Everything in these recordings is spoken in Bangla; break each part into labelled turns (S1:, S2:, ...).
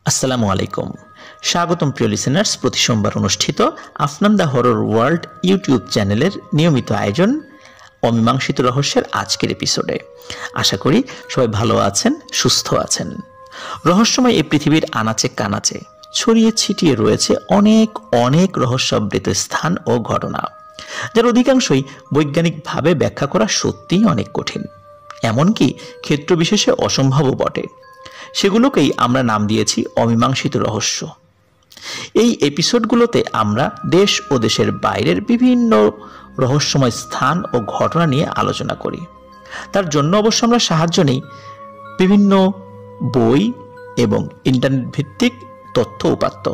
S1: আসসালামু আলাইকুম। স্বাগতম প্রিয় লিসেনার্স, প্রতি সোমবার অনুষ্ঠিত Afnan the horror world YouTube চ্যানেলের নিয়মিত আয়োজন অমীমাংসিত রহস্যের আজকের এপিসোডে। আশা করি সবাই ভালো আছেন, সুস্থ আছেন। রহস্যময় এই পৃথিবীর আনাচে কানাচে ছড়িয়ে ছিটিয়ে রয়েছে অনেক অনেক রহস্যাবৃত স্থান ও ঘটনা, যার অধিকাংশই বৈজ্ঞানিকভাবে ব্যাখ্যা করা সত্যিই অনেক কঠিন, এমনকি ক্ষেত্রবিশেষে অসম্ভবও বটে। সেগুলোকেই আমরা নাম দিয়েছি অমীমাংসিত রহস্য। এই এপিসোডগুলোতে আমরা দেশ ও দেশের বাইরের বিভিন্ন রহস্যময় স্থান ও ঘটনা নিয়ে আলোচনা করি। তার জন্য অবশ্য আমরা সাহায্য নেই বিভিন্ন বই এবং ইন্টারনেট ভিত্তিক তথ্য উপাত্ত।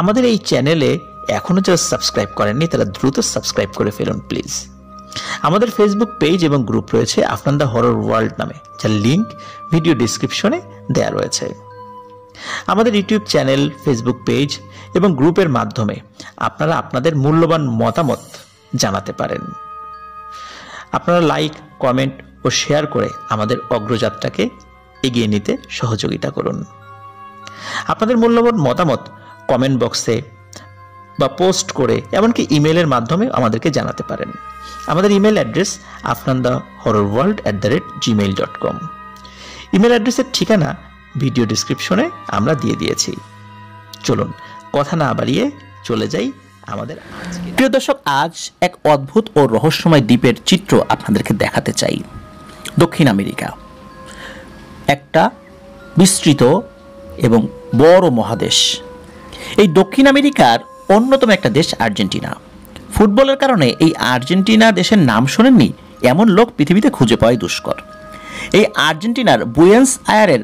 S1: আমাদের এই চ্যানেলে এখনও যারা সাবস্ক্রাইব করেননি তারা দ্রুত সাবস্ক্রাইব করে ফেলুন প্লিজ। আমাদের ফেসবুক পেজ এবং গ্রুপ রয়েছে আফনান দ্য হরর ওয়ার্ল্ড নামে, যার লিঙ্ক ভিডিও ডিসক্রিপশনে দেয়া রয়েছে। আমাদের ইউটিউব চ্যানেল, ফেসবুক পেজ এবং গ্রুপের মাধ্যমে আপনারা আপনাদের মূল্যবান মতামত জানাতে পারেন। আপনারা লাইক, কমেন্ট ও শেয়ার করে আমাদের অগ্রযাত্রাকে এগিয়ে নিতে সহযোগিতা করুন। আপনাদের মূল্যবান মতামত কমেন্ট বক্সে বা পোস্ট করে, এমনকি ইমেলের মাধ্যমে আমাদেরকে জানাতে পারেন। আমাদের ইমেল অ্যাড্রেস afnandahorrorworld@gmail.com। ইমেল অ্যাড্রেসের ঠিকানা ভিডিও ডিসক্রিপশনে আমরা দিয়ে দিয়েছি। চলুন কথা না বাড়িয়ে চলে যাই আমাদের
S2: প্রিয় দর্শক, আজ এক অদ্ভুত ও রহস্যময় দ্বীপের চিত্র আপনাদেরকে দেখাতে চাই। দক্ষিণ আমেরিকা একটা বিস্তৃত এবং বড় মহাদেশ। এই দক্ষিণ আমেরিকার অন্যতম একটা দেশ আর্জেন্টিনা। ফুটবলের কারণে এই আর্জেন্টিনা দেশের নাম শোনেননি এমন লোক পৃথিবীতে খুঁজে পাওয়াই দুষ্কর। এই আর্জেন্টিনার বুয়েন্স আয়ারের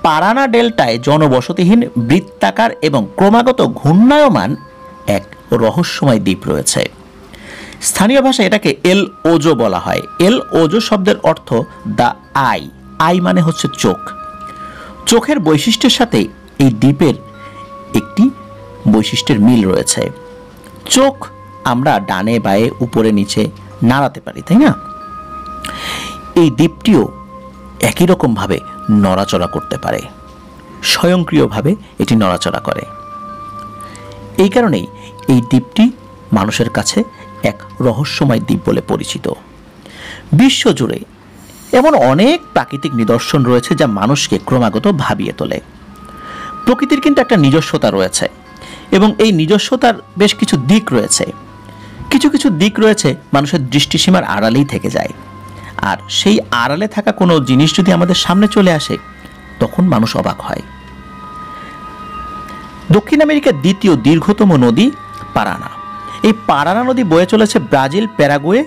S2: পারানা ডেল্টায় জনবসতিহীন বৃত্তাকার এবং ক্রমাগত ঘূর্ণায়মান এক রহস্যময় দ্বীপ রয়েছে। স্থানীয় ভাষায় এটাকে এল ওজো বলা হয়। এল ওজো শব্দের অর্থ দ্য আই। আই মানে হচ্ছে চোখ। চোখের বৈশিষ্ট্যের সাথে এই দ্বীপের একটি বৈশিষ্ট্যের মিল রয়েছে। চোখ আমরা ডানে বায়ে উপরে নিচে নাড়াতে পারি, তাই না? এই দ্বীপটিও একই রকমভাবে নড়াচড়া করতে পারে, স্বয়ংক্রিয়ভাবে এটি নড়াচড়া করে। এই কারণেই এই দ্বীপটি মানুষের কাছে এক রহস্যময় দ্বীপ বলে পরিচিত। বিশ্বজুড়ে এমন অনেক প্রাকৃতিক নিদর্শন রয়েছে যা মানুষকে ক্রমাগত ভাবিয়ে তোলে। প্রকৃতির কিন্তু একটা নিজস্বতা রয়েছে এবং এই নিজস্বতার বেশ কিছু দিক রয়েছে। কিছু কিছু দিক রয়েছে মানুষের দৃষ্টিসীমার আড়ালেই থেকে যায়, আর সেই আড়ালে থাকা কোনো জিনিস যদি আমাদের সামনে চলে আসে তখন মানুষ অবাক হয়। দক্ষিণ আমেরিকার দ্বিতীয় দীর্ঘতম নদী পারানা। এই পারানা নদী বয়ে চলেছে ব্রাজিল, প্যারাগুয়ে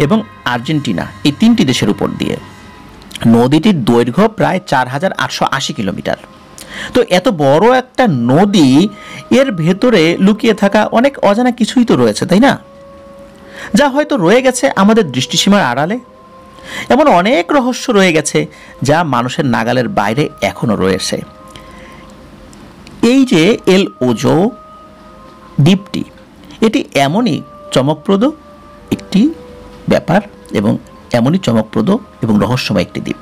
S2: এবং আর্জেন্টিনা এই তিনটি দেশের উপর দিয়ে। নদীটির দৈর্ঘ্য প্রায় 4880 কিলোমিটার। তো এত বড় একটা নদী, এর ভেতরে লুকিয়ে থাকা অনেক অজানা কিছুই তো রয়েছে, তাই না? যা হয়তো রয়ে গেছে আমাদের দৃষ্টিসীমার আড়ালে। এমন অনেক রহস্য রয়ে গেছে যা মানুষের নাগালের বাইরে এখনো রয়েছে। এই যে এল ওজো দ্বীপটি, এটি এমনই চমকপ্রদ একটি ব্যাপার এবং এমনই চমকপ্রদ এবং রহস্যময় একটি দ্বীপ।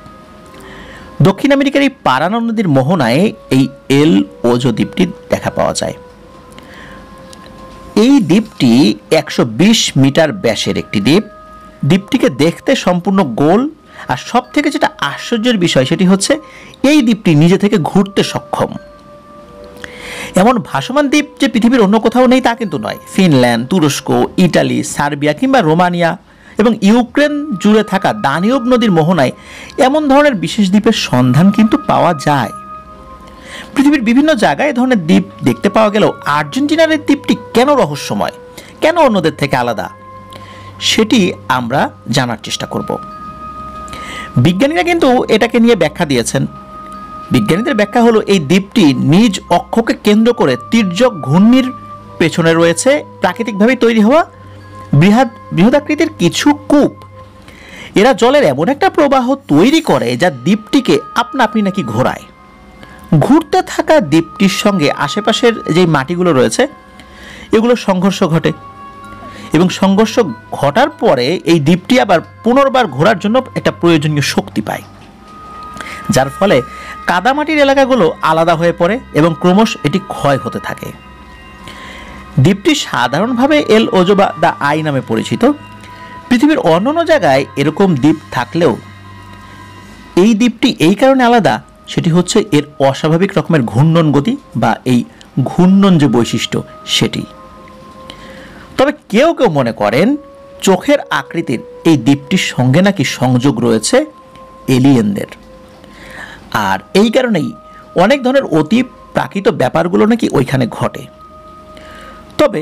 S2: দক্ষিণ আমেরিকার এই পারানা নদীর মোহনায় এই এল ওজো দ্বীপটি দেখা পাওয়া যায়। এই দ্বীপটি 120 মিটার ব্যাসের একটি দ্বীপ। দ্বীপটিকে দেখতে সম্পূর্ণ গোল, আর সব থেকে যেটা আশ্চর্যের বিষয় সেটি হচ্ছে এই দ্বীপটি নিজে থেকে ঘুরতে সক্ষম। এমন ভাসমান দ্বীপ যে পৃথিবীর অন্য কোথাও নেই তা কিন্তু নয়। ফিনল্যান্ড, তুরস্ক, ইটালি, সার্বিয়া কিংবা রোমানিয়া এবং ইউক্রেন জুড়ে থাকা দানিউব নদীর মোহনায় এমন ধরনের বিশেষ দ্বীপের সন্ধান কিন্তু পাওয়া যায়। পৃথিবীর বিভিন্ন জায়গায় এ ধরনের দ্বীপ দেখতে পাওয়া গেলেও আর্জেন্টিনার এই দ্বীপটি কেন রহস্যময়, কেন অন্যদের থেকে আলাদা, সেটি আমরা জানার চেষ্টা করব। বিজ্ঞানীরা কিন্তু এটাকে নিয়ে ব্যাখ্যা দিয়েছেন। বিজ্ঞানীদের ব্যাখ্যা হলো এই দ্বীপটি নিজ অক্ষকে কেন্দ্র করে তির্যক ঘূর্ণির পেছনে রয়েছে প্রাকৃতিকভাবে তৈরি হওয়া বৃহদাকৃতির কিছু কূপ। এরা জলের এমন একটা প্রবাহ তৈরি করে যা দ্বীপটিকে আপনা আপনি নাকি ঘোরায়। ঘুরতে থাকা দ্বীপটির সঙ্গে আশেপাশের যে মাটিগুলো রয়েছে এগুলো সংঘর্ষ ঘটে, এবং সংঘর্ষ ঘটার পরে এই দ্বীপটি আবার পুনর্বার ঘোরার জন্য একটা প্রয়োজনীয় শক্তি পায়, যার ফলে কাদামাটির এলাকাগুলো আলাদা হয়ে পড়ে এবং ক্রমশ এটি ক্ষয় হতে থাকে। দ্বীপটি সাধারণভাবে এল ওজো বা দ্য আই নামে পরিচিত। পৃথিবীর অন্যান্য জায়গায় এরকম দ্বীপ থাকলেও এই দ্বীপটি এই কারণে আলাদা, সেটি হচ্ছে এর অস্বাভাবিক রকমের ঘূর্ণন গতি বা এই ঘূর্ণন যে বৈশিষ্ট্য সেটি। তবে কেউ কেউ মনে করেন চোখের আকৃতির এই দ্বীপটির সঙ্গে নাকি সংযোগ রয়েছে এলিয়েনদের, আর এই কারণেই অনেক ধরনের অতি প্রাকৃত ব্যাপারগুলো নাকি ওইখানে ঘটে। তবে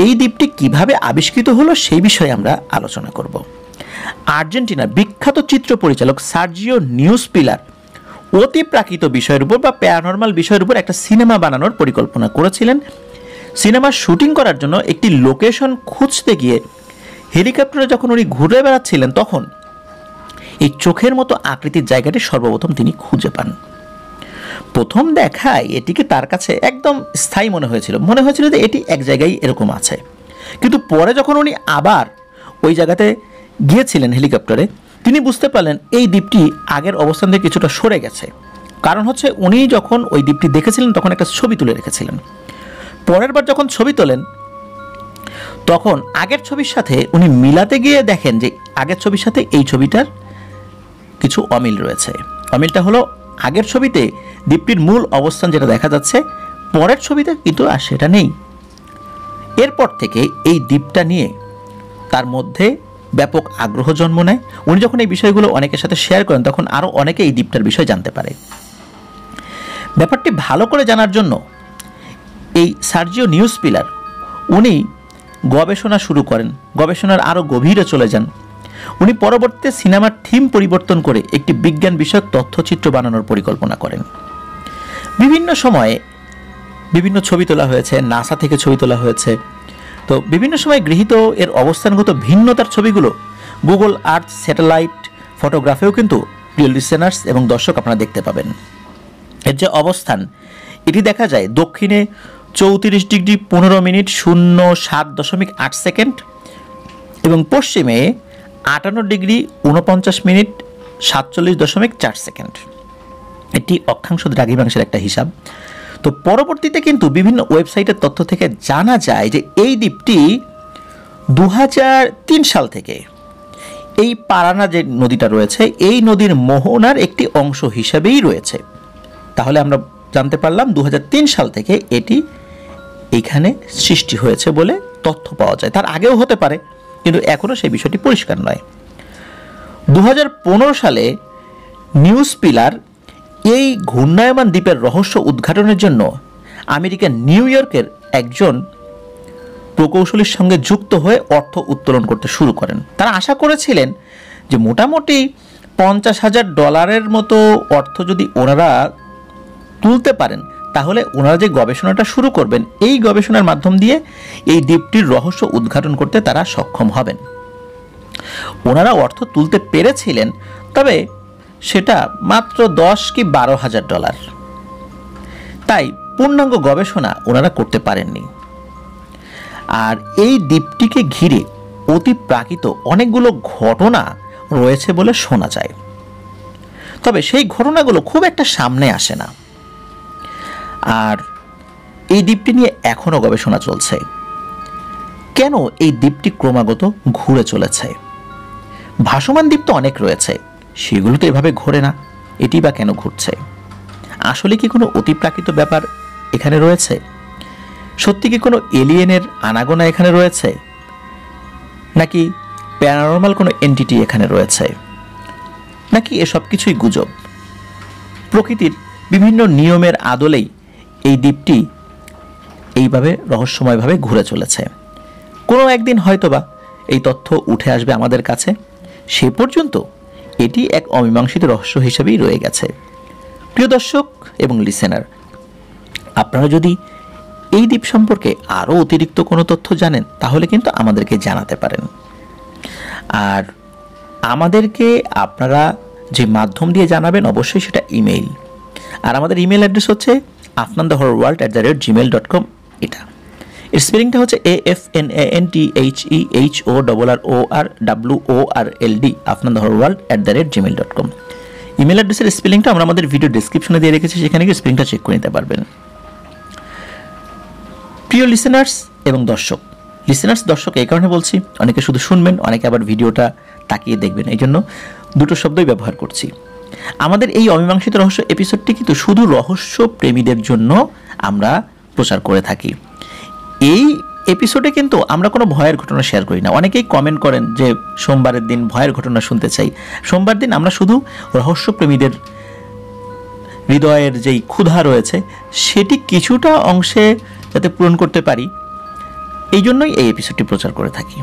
S2: এই দ্বীপটি কিভাবে আবিষ্কৃত হলো সেই বিষয়ে আমরা আলোচনা করব। আর্জেন্টিনার বিখ্যাত চিত্র পরিচালক সার্জিও নিউস্পিলার অতি প্রাকৃত বিষয়ের উপর বা প্যারানর্মাল বিষয়ের উপর একটা সিনেমা বানানোর পরিকল্পনা করেছিলেন। সিনেমার শুটিং করার জন্য একটি লোকেশন খুঁজতে গিয়ে হেলিকপ্টারে যখন উনি ঘুরে বেড়াচ্ছিলেন তখন এই চোখের মতো আকৃতির জায়গাটি সর্বপ্রথম তিনি খুঁজে পান। প্রথম দেখায় এটিকে তার কাছে একদম স্থায়ী মনে হয়েছিল যে এটি এক জায়গায় এরকম আছে, কিন্তু পরে যখন উনি আবার ওই জায়গাতে গিয়েছিলেন হেলিকপ্টারে, তিনি বুঝতে পারলেন এই দ্বীপটি আগের অবস্থান থেকে কিছুটা সরে গেছে। কারণ হচ্ছে উনি যখন ওই দ্বীপটি দেখেছিলেন তখন একটা ছবি তুলে রেখেছিলেন। পরের বার যখন ছবি তোলেন তখন আগের ছবির সাথে উনি মিলাতে গিয়ে দেখেন যে আগের ছবির সাথে এই ছবিটার কিছু অমিল রয়েছে। অমিলটা হলো আগের ছবিতে দ্বীপটির মূল অবস্থান যেটা দেখা যাচ্ছে, পরের ছবিতে কিন্তু আর সেটা নেই। এরপর থেকে এই দ্বীপটা নিয়ে তার মধ্যে ব্যাপক আগ্রহ জন্ম নেয়। উনি যখন এই বিষয়গুলো অনেকের সাথে শেয়ার করেন তখন আরও অনেকে এই দ্বীপটার বিষয় জানতে পারে। ব্যাপারটি ভালো করে জানার জন্য এই সার্জিও নিউস্পিলার উনি গবেষণা শুরু করেন, গবেষণার আরও গভীরে চলে যান। উনি পরবর্তীতে সিনেমার থিম পরিবর্তন করে একটি বিজ্ঞান বিষয়ক তথ্যচিত্র বানানোর পরিকল্পনা করেন। বিভিন্ন সময়ে বিভিন্ন ছবি তোলা হয়েছে, নাসা থেকে ছবি তোলা হয়েছে। তো বিভিন্ন সময় গৃহীত এর অবস্থানগত ভিন্নতার ছবিগুলো গুগল আর্থ স্যাটেলাইট ফটোগ্রাফেও কিন্তু প্রিয় লিসেনার্স এবং দর্শক আপনারা দেখতে পাবেন। এর যে অবস্থান এটি দেখা যায় দক্ষিণে 34 ডিগ্রি 15 মিনিট 07.8 সেকেন্ড এবং পশ্চিমে 58 ডিগ্রি 49 মিনিট 47.4 সেকেন্ড। এটি অক্ষাংশ দ্রাঘিমাংশের একটা হিসাব। তো পরবর্তীতে কিন্তু বিভিন্ন ওয়েবসাইটের তথ্য থেকে জানা যায় যে এই দ্বীপটি 2003 সাল থেকে এই পারানা যে নদীটা রয়েছে এই নদীর মোহনার একটি অংশ হিসেবেই রয়েছে। তাহলে আমরা জানতে পারলাম 2003 সাল থেকে এটি এইখানে সৃষ্টি হয়েছে বলে তথ্য পাওয়া যায়। তার আগেও হতে পারে, কিন্তু এখনও সেই বিষয়টি পরিষ্কার নয়। 2015 সালে নিউস্পিলার এই ঘূর্ণায়মান দ্বীপের রহস্য উদ্ঘাটনের জন্য আমেরিকার নিউ ইয়র্কের একজন প্রকৌশলীর সঙ্গে যুক্ত হয়ে অর্থ উত্তোলন করতে শুরু করেন। তারা আশা করেছিলেন যে মোটামুটি $50,000 মতো অর্থ যদি ওনারা তুলতে পারেন তাহলে ওনারা যে গবেষণাটা শুরু করবেন এই গবেষণার মাধ্যম দিয়ে এই দ্বীপটির রহস্য উদ্ঘাটন করতে তারা সক্ষম হবেন। ওনারা অর্থ তুলতে পেরেছিলেন, তবে সেটা মাত্র $10,000 কি $12,000। তাই পূর্ণাঙ্গ গবেষণা ওনারা করতে পারেননি। আর এই দ্বীপটিকে ঘিরে অতি প্রাকৃত অনেকগুলো ঘটনা রয়েছে বলে শোনা যায়, তবে সেই ঘটনাগুলো খুব একটা সামনে আসে না। আর এই দ্বীপটি নিয়ে এখনও গবেষণা চলছে। কেন এই দ্বীপটি ক্রমাগত ঘুরে চলেছে? ভাসমান দ্বীপ তো অনেক রয়েছে, সেগুলো তো এভাবে ঘোরে না, এটি বা কেন ঘুরছে? আসলে কি কোনো অতিপ্রাকৃত ব্যাপার এখানে রয়েছে? সত্যি কি কোনো এলিয়েনের আনাগোনা এখানে রয়েছে, নাকি প্যারানর্মাল কোনো এন্টিটি এখানে রয়েছে, নাকি এসব কিছুই গুজব? প্রকৃতির বিভিন্ন নিয়মের আদলেই এই দ্বীপটি এইভাবে রহস্যময়ভাবে ঘুরে চলেছে। কোনো একদিন হয়তোবা এই তথ্য উঠে আসবে আমাদের কাছে। সে পর্যন্ত এটি এক অমীমাংসিত রহস্য হিসেবেই রয়ে গেছে। প্রিয় দর্শক এবং লিসেনার, আপনারা যদি এই দ্বীপ সম্পর্কে আরও অতিরিক্ত কোনো তথ্য জানেন তাহলে কিন্তু আমাদেরকে জানাতে পারেন। আর আমাদেরকে আপনারা যে মাধ্যম দিয়ে জানাবেন অবশ্যই সেটা ইমেইল। আর আমাদের ইমেল অ্যাড্রেস হচ্ছে afnandahorrorworld@gmail.com। এটা এর স্পেলিংটা হচ্ছে AFNANTHEHORRORWORLD afnandahorrorworld@gmail.com। ইমেল অ্যাড্রেসের স্পেলিংটা আমরা আমাদের ভিডিও ডেসক্রিপশনে দিয়ে রেখেছি, সেখানে গিয়ে স্পেলিংটা চেক করে নিতে পারবেন। প্রিয় লিসেনার্স এবং দর্শক, দর্শক এই কারণে বলছি, অনেকে শুধু শুনবেন, অনেকে আবার ভিডিওটা তাকিয়ে দেখবেন, এই জন্য দুটো শব্দই ব্যবহার করছি। আমাদের এই অমীমাংসিত রহস্য এপিসোডটি কিন্তু শুধু রহস্য প্রেমীদের জন্য আমরা প্রচার করে থাকি। এই এপিসোডে কিন্তু আমরা কোনো ভয়ের ঘটনা শেয়ার করি না। অনেকেই কমেন্ট করেন যে সোমবারের দিন ভয়ের ঘটনা শুনতে চাই। সোমবার দিন আমরা শুধু রহস্য প্রেমীদের হৃদয়ের যেই ক্ষুধা রয়েছে সেটি কিছুটা অংশে যাতে পূরণ করতে পারি, এই জন্যই এই এপিসোডটি প্রচার করে থাকি।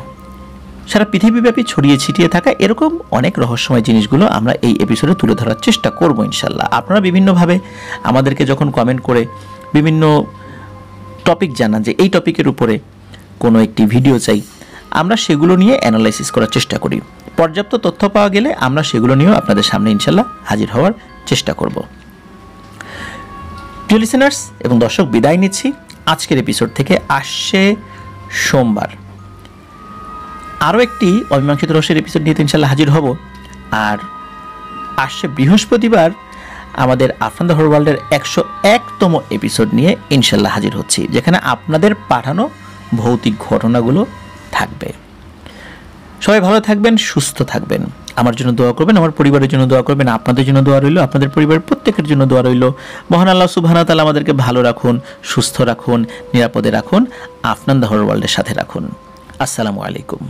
S2: সারা পৃথিবীব্যাপী ছড়িয়ে ছিটিয়ে থাকা এরকম অনেক রহস্যময় জিনিসগুলো আমরা এই এপিসোডে তুলে ধরার চেষ্টা করব ইনশাল্লাহ। আপনারা বিভিন্নভাবে আমাদেরকে যখন কমেন্ট করে বিভিন্ন টপিক জানান যে এই টপিকের উপরে কোনো একটি ভিডিও চাই, আমরা সেগুলো নিয়ে অ্যানালাইসিস করার চেষ্টা করি। পর্যাপ্ত তথ্য পাওয়া গেলে আমরা সেগুলো নিয়েও আপনাদের সামনে ইনশাল্লাহ হাজির হওয়ার চেষ্টা করব। প্রিয় লিসেনার্স এবং দর্শক, বিদায় নিচ্ছি আজকের এপিসোড থেকে। আসছে সোমবার আরও একটি অমীমাংসিত রহস্যের এপিসোড নিয়ে ইনশাল্লাহ হাজির হব। আর আসছে বৃহস্পতিবার আমাদের আফনান দ্য হরর ওয়ার্ল্ডের 101তম এপিসোড নিয়ে ইনশাল্লাহ হাজির হচ্ছি, যেখানে আপনাদের পাঠানো ভৌতিক ঘটনাগুলো থাকবে। সবাই ভালো থাকবেন, সুস্থ থাকবেন, আমার জন্য দোয়া করবেন, আমার পরিবারের জন্য দোয়া করবেন, আপনাদের জন্য দোয়া রইল, আপনাদের পরিবারের প্রত্যেকের জন্য দোয়া রইল। মহান আল্লাহ সুবহানাহু ওয়া তাআলা আমাদেরকে ভালো রাখুন, সুস্থ রাখুন, নিরাপদে রাখুন, আফনান দ্য হরর ওয়ার্ল্ডের সাথে রাখুন। আসসালামু আলাইকুম।